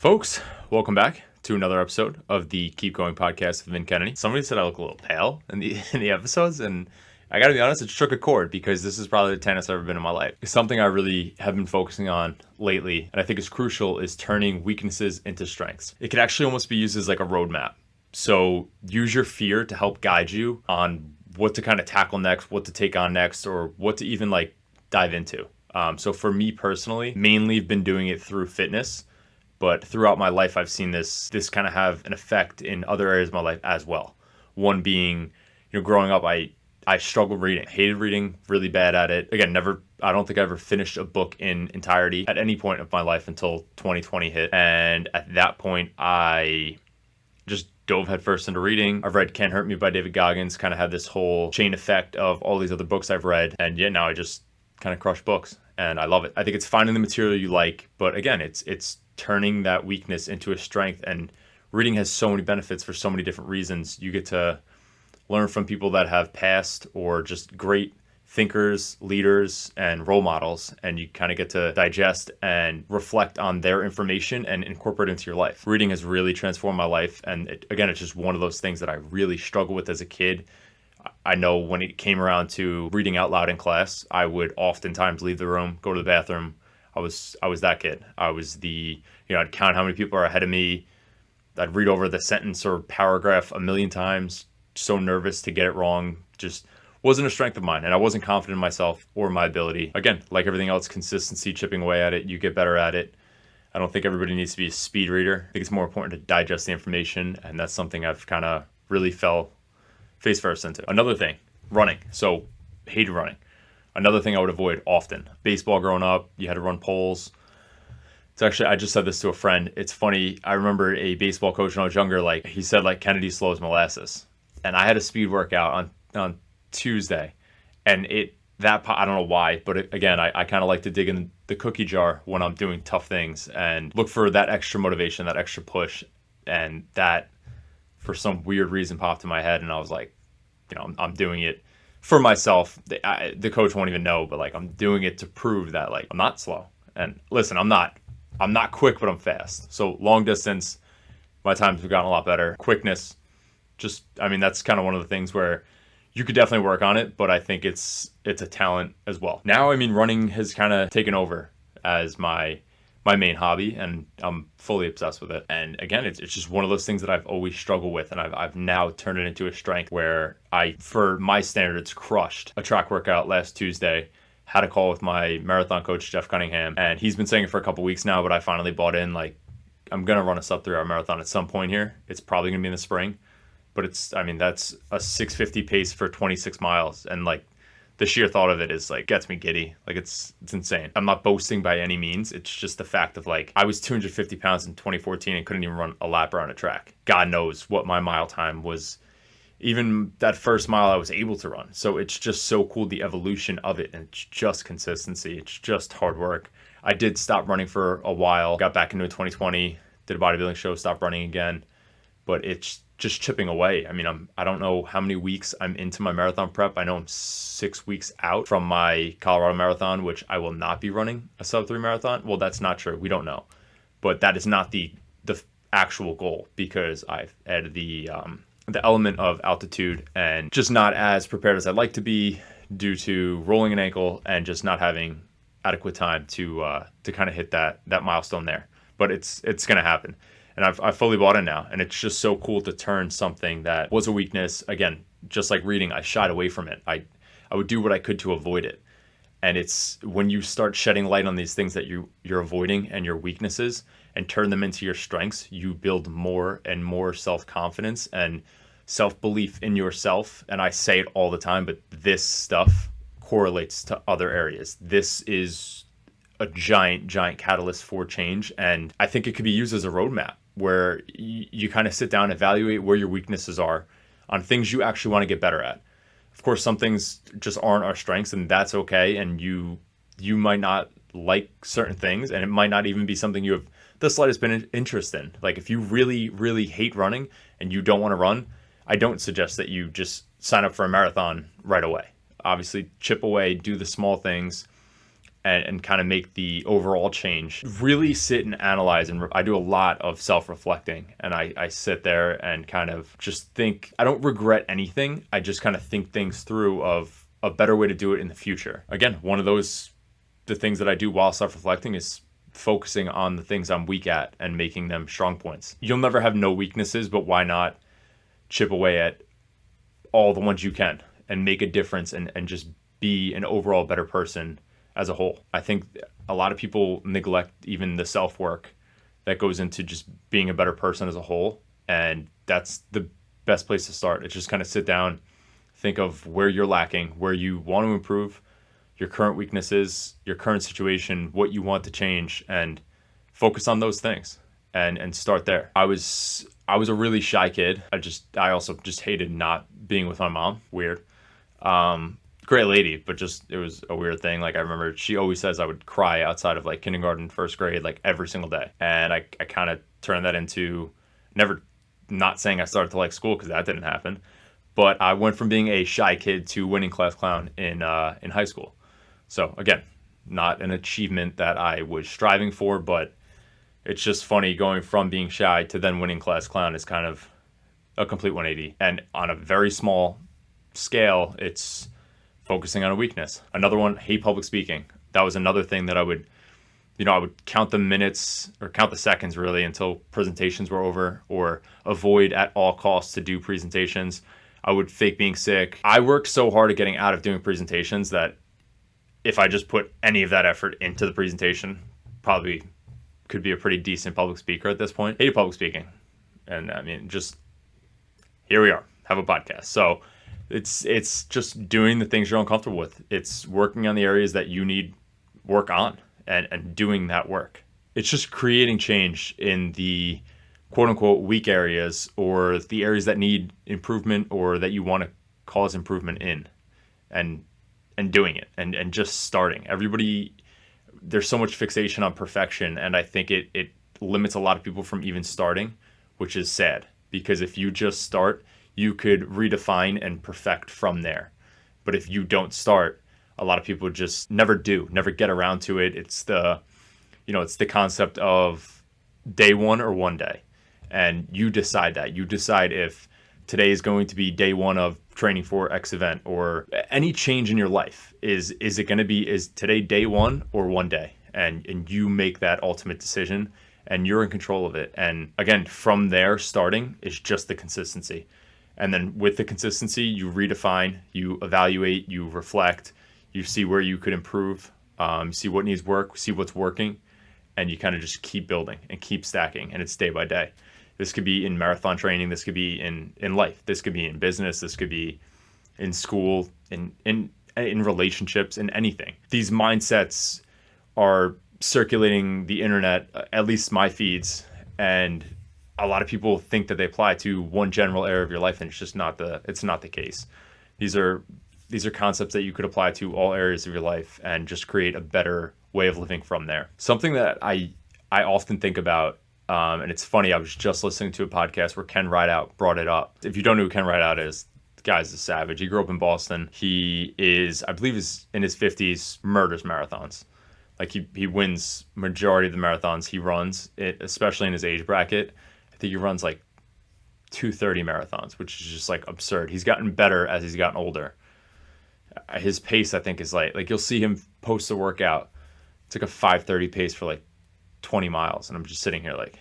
Folks, welcome back to another episode of the Keep Going podcast with Vin Kennedy. Somebody said I look a little pale in the episodes, and I gotta be honest, it struck a chord because this is probably the tannest I've ever been in my life. It's something I really have been focusing on lately, and I think is crucial, is turning weaknesses into strengths. It could actually almost be used as like a roadmap. So use your fear to help guide you on what to kind of tackle next, what to take on next, or what to even like dive into. So for me personally, mainly I've been doing it through fitness. But throughout my life, I've seen this kind of have an effect in other areas of my life as well. One being, growing up, I struggled reading, hated reading, really bad at it. Again, I don't think I ever finished a book in entirety at any point of my life until 2020 hit. And at that point, I just dove headfirst into reading. I've read Can't Hurt Me by David Goggins, kind of had this whole chain effect of all these other books I've read. And yeah, now I just kind of crush books and I love it. I think it's finding the material you like, but again, it's turning that weakness into a strength. And reading has so many benefits for so many different reasons. You get to learn from people that have passed or just great thinkers, leaders, and role models, and you kind of get to digest and reflect on their information and incorporate it into your life. Reading has really transformed my life, and it's just one of those things that I really struggled with as a kid. I know when it came around to reading out loud in class, I would oftentimes leave the room, go to the bathroom. I was that kid. I was I'd count how many people are ahead of me. I'd read over the sentence or paragraph a million times, so nervous to get it wrong. Just wasn't a strength of mine, and I wasn't confident in myself or my ability. Again, like everything else, consistency, chipping away at it, you get better at it. I don't think everybody needs to be a speed reader. I think it's more important to digest the information, and that's something I've kind of really fell face first into. Another thing, running. So, hated running. Another thing I would avoid often. Baseball growing up, you had to run poles. It's actually, I just said this to a friend. It's funny, I remember a baseball coach when I was younger, he said Kennedy slows molasses. And I had a speed workout on Tuesday. And I don't know why, but I kind of like to dig in the cookie jar when I'm doing tough things and look for that extra motivation, that extra push. And that, for some weird reason, popped in my head. And I was like, I'm doing it for myself. The coach won't even know, but I'm doing it to prove that I'm not slow. And listen, I'm not quick, but I'm fast. So long distance, my times have gotten a lot better. Quickness, that's kind of one of the things where you could definitely work on it, but I think it's a talent as well. Now, running has kind of taken over as my main hobby, and I'm fully obsessed with it. And again, it's just one of those things that I've always struggled with, and I've now turned it into a strength where for my standards, crushed a track workout last Tuesday. Had a call with my marathon coach, Jeff Cunningham, and he's been saying it for a couple weeks now, but I finally bought in. I'm going to run a sub 3 hour marathon at some point here. It's probably going to be in the spring, but that's a 6:50 pace for 26 miles. And the sheer thought of it is gets me giddy. It's insane. I'm not boasting by any means. It's just the fact of I was 250 pounds in 2014 and couldn't even run a lap around a track. God knows what my mile time was. Even that first mile I was able to run. So it's just so cool, the evolution of it. And it's just consistency. It's just hard work. I did stop running for a while, got back into it 2020, did a bodybuilding show, stopped running again. But it's just chipping away. I don't know how many weeks I'm into my marathon prep. I know I'm 6 weeks out from my Colorado marathon, which I will not be running a sub 3 marathon. Well, that's not true. We don't know. But that is not the actual goal, because I've added the element of altitude and just not as prepared as I'd like to be due to rolling an ankle and just not having adequate time to kind of hit that milestone there. But it's going to happen. And I've fully bought in now. And it's just so cool to turn something that was a weakness. Again, just like reading, I shied away from it. I would do what I could to avoid it. And it's when you start shedding light on these things that you're avoiding and your weaknesses and turn them into your strengths, you build more and more self-confidence and self-belief in yourself. And I say it all the time, but this stuff correlates to other areas. This is a giant catalyst for change. And I think it could be used as a roadmap where you kind of sit down and evaluate where your weaknesses are on things you actually want to get better at. Of course, some things just aren't our strengths, and that's okay. And you might not like certain things, and it might not even be something you have the slightest bit interest in. If you really, really hate running and you don't want to run, I don't suggest that you just sign up for a marathon right away. Obviously, chip away, do the small things. and kind of make the overall change. Really sit and analyze, and I do a lot of self-reflecting, and I sit there and kind of just think. I don't regret anything. I just kind of think things through of a better way to do it in the future. Again, one of the things that I do while self-reflecting is focusing on the things I'm weak at and making them strong points. You'll never have no weaknesses, but why not chip away at all the ones you can and make a difference and just be an overall better person as a whole. I think a lot of people neglect even the self-work that goes into just being a better person as a whole. And that's the best place to start. It's just kind of sit down, think of where you're lacking, where you want to improve, your current weaknesses, your current situation, what you want to change, and focus on those things and start there. I was a really shy kid. I also just hated not being with my mom. Weird. Great lady, but it was a weird thing. Like, I remember she always says I would cry outside of like kindergarten, first grade, like every single day. And I kind of turned that into never, not saying I started to like school because that didn't happen, but I went from being a shy kid to winning class clown in high school. So again, not an achievement that I was striving for, but it's just funny going from being shy to then winning class clown is kind of a complete 180. And on a very small scale, it's focusing on a weakness. Another one, hate public speaking. That was another thing that I would count the minutes or count the seconds really until presentations were over, or avoid at all costs to do presentations. I would fake being sick. I worked so hard at getting out of doing presentations that if I just put any of that effort into the presentation, probably could be a pretty decent public speaker at this point. Hated public speaking. And I mean, just here we are, have a podcast. So it's just doing the things you're uncomfortable with. It's working on the areas that you need work on and doing that work. It's just creating change in the quote unquote weak areas, or the areas that need improvement or that you want to cause improvement in, and doing it and just starting. Everybody, there's so much fixation on perfection, and I think it limits a lot of people from even starting, which is sad, because if you just start, you could redefine and perfect from there. But if you don't start, a lot of people just never get around to it. It's the concept of day one or one day. And you decide that. You decide if today is going to be day one of training for X event, or any change in your life. Is today day one or one day? And you make that ultimate decision, and you're in control of it. And again, from there, starting is just the consistency. And then with the consistency, you redefine, you evaluate, you reflect, you see where you could improve, see what needs work, see what's working, and you kind of just keep building and keep stacking. And it's day by day. This could be in marathon training. This could be in life. This could be in business. This could be in school, in relationships, in anything. These mindsets are circulating the internet, at least my feeds, and a lot of people think that they apply to one general area of your life, and it's just not the case. These are concepts that you could apply to all areas of your life and just create a better way of living from there. Something that I often think about, and it's funny, I was just listening to a podcast where Ken Rideout brought it up. If you don't know who Ken Rideout is, the guy's a savage. He grew up in Boston. He is, I believe, is in his 50s, murders marathons. Like he wins majority of the marathons he runs, especially in his age bracket. I think he runs like 2:30 marathons, which is just like absurd. He's gotten better as he's gotten older. His pace, I think, is like you'll see him post a workout. It's like a 5:30 pace for like 20 miles. And I'm just sitting here like,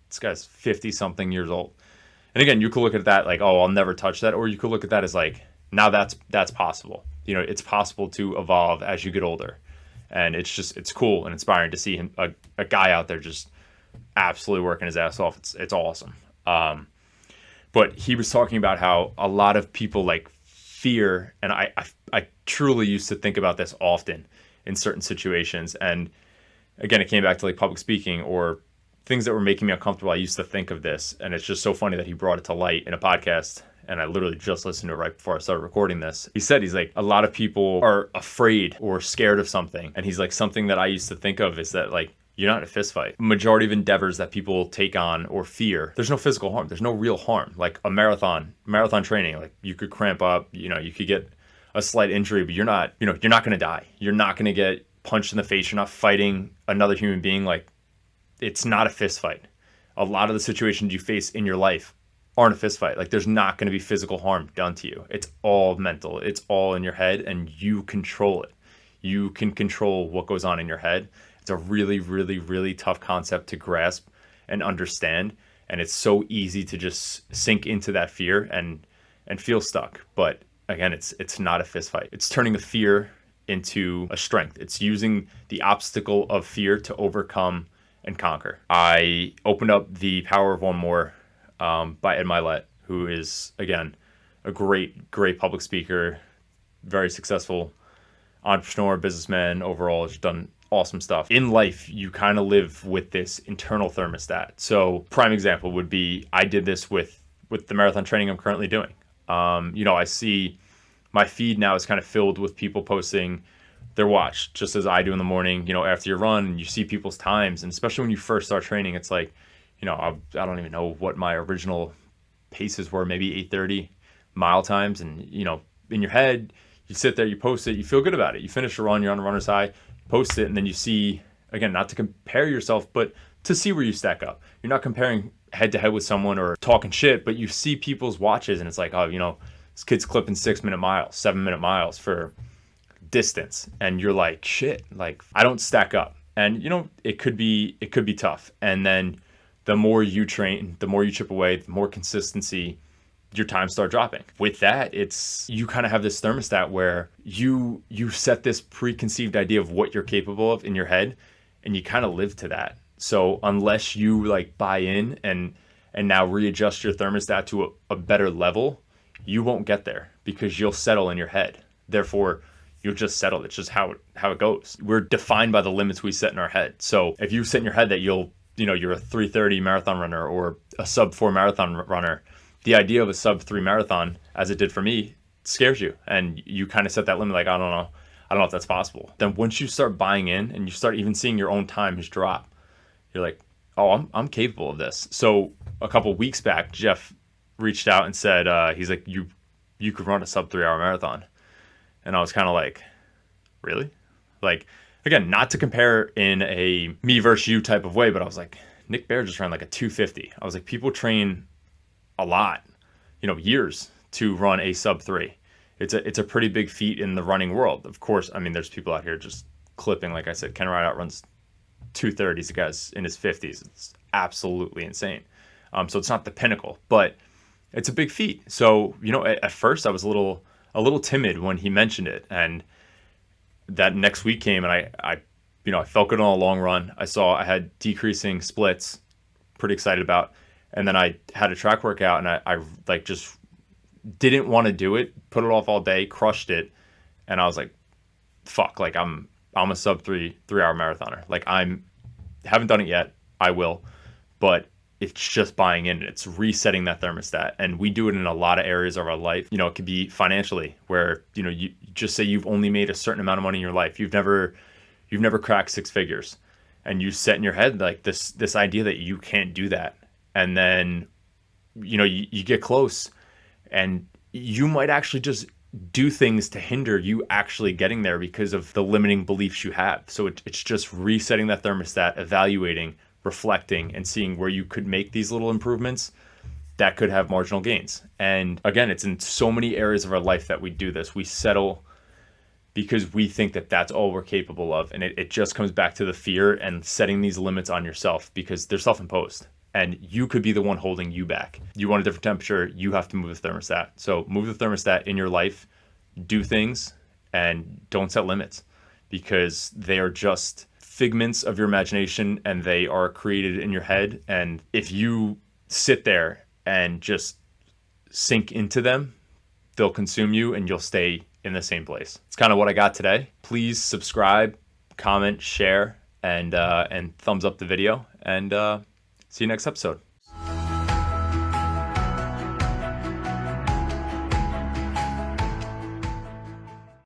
this guy's 50 something years old. And again, you could look at that like, oh, I'll never touch that. Or you could look at that as like, now that's possible. You know, it's possible to evolve as you get older. And it's cool and inspiring to see him, a guy out there just absolutely working his ass off. It's awesome. But he was talking about how a lot of people like fear, and I truly used to think about this often in certain situations. And again, it came back to like public speaking or things that were making me uncomfortable. I used to think of this, and it's just so funny that he brought it to light in a podcast. And I literally just listened to it right before I started recording this. He's like, a lot of people are afraid or scared of something. And he's like, something that I used to think of is that like, you're not in a fist fight. Majority of endeavors that people take on or fear, there's no physical harm. There's no real harm. Like a marathon training, like you could cramp up, you could get a slight injury, but you're not going to die. You're not going to get punched in the face. You're not fighting another human being. Like, it's not a fist fight. A lot of the situations you face in your life aren't a fist fight. Like, there's not going to be physical harm done to you. It's all mental. It's all in your head, and you control it. You can control what goes on in your head. It's a really, really, really tough concept to grasp and understand. And it's so easy to just sink into that fear and feel stuck. But again, it's not a fist fight. It's turning the fear into a strength. It's using the obstacle of fear to overcome and conquer. I opened up The Power of One More by Ed Milet, who is, again, a great public speaker, very successful entrepreneur, businessman, overall, has done awesome stuff. In life, you kind of live with this internal thermostat. So prime example would be, I did this with the marathon training I'm currently doing. I see my feed now is kind of filled with people posting their watch, just as I do in the morning, after your run, and you see people's times. And especially when you first start training, it's like, I don't even know what my original paces were, maybe 8:30 mile times. And, in your head, you sit there, you post it, you feel good about it. You finish a run, you're on a runner's high, post it, and then you see, again, not to compare yourself, but to see where you stack up. You're not comparing head to head with someone or talking shit, but you see people's watches, and it's like, oh, this kid's clipping 6-minute miles, 7-minute miles for distance, and you're like, shit, like, I don't stack up. And it could be tough. And then the more you train, the more you chip away, the more consistency, your times start dropping. With that, it's, you kind of have this thermostat where you set this preconceived idea of what you're capable of in your head, and you kind of live to that. So unless you like buy in and now readjust your thermostat to a better level, you won't get there, because you'll settle in your head. Therefore, you'll just settle. It's just how it goes. We're defined by the limits we set in our head. So if you set in your head that you're a 3:30 marathon runner or a sub 4 marathon runner, the idea of a sub 3 marathon, as it did for me, scares you. And you kind of set that limit, like, I don't know if that's possible. Then once you start buying in and you start even seeing your own times drop, you're like, oh, I'm capable of this. So a couple weeks back, Jeff reached out and said, he's like, you could run a sub 3-hour marathon. And I was kind of like, really? Like, again, not to compare in a me versus you type of way, but I was like, Nick Baer just ran like a 250. I was like, people train a lot, years to run a sub 3. It's a pretty big feat in the running world. Of course, I mean, there's people out here just clipping. Like I said, Ken Ryan outruns 230s. The guy's in his 50s. It's absolutely insane. So it's not the pinnacle, but it's a big feat. So, at first I was a little timid when he mentioned it, and that next week came, and I felt good on a long run. I had decreasing splits, pretty excited about, and then I had a track workout, and I like just didn't want to do it, put it off all day, crushed it, and I was like, fuck, like I'm a sub 3-hour marathoner. Like, haven't done it yet. I will, but it's just buying in. It's resetting that thermostat. And we do it in a lot of areas of our life. It could be financially, where, you just say you've only made a certain amount of money in your life. You've never cracked 6 figures, and you set in your head like this idea that you can't do that. And then, you get close, and you might actually just do things to hinder you actually getting there because of the limiting beliefs you have. So it's just resetting that thermostat, evaluating, reflecting, and seeing where you could make these little improvements that could have marginal gains. And again, it's in so many areas of our life that we do this. We settle because we think that that's all we're capable of. And it just comes back to the fear and setting these limits on yourself, because they're self-imposed. And you could be the one holding you back. You want a different temperature, you have to move the thermostat. So move the thermostat in your life, do things, and don't set limits, because they are just figments of your imagination, and they are created in your head. And if you sit there and just sink into them, they'll consume you, and you'll stay in the same place. It's kind of what I got today. Please subscribe, comment, share, and thumbs up the video, and see you next episode.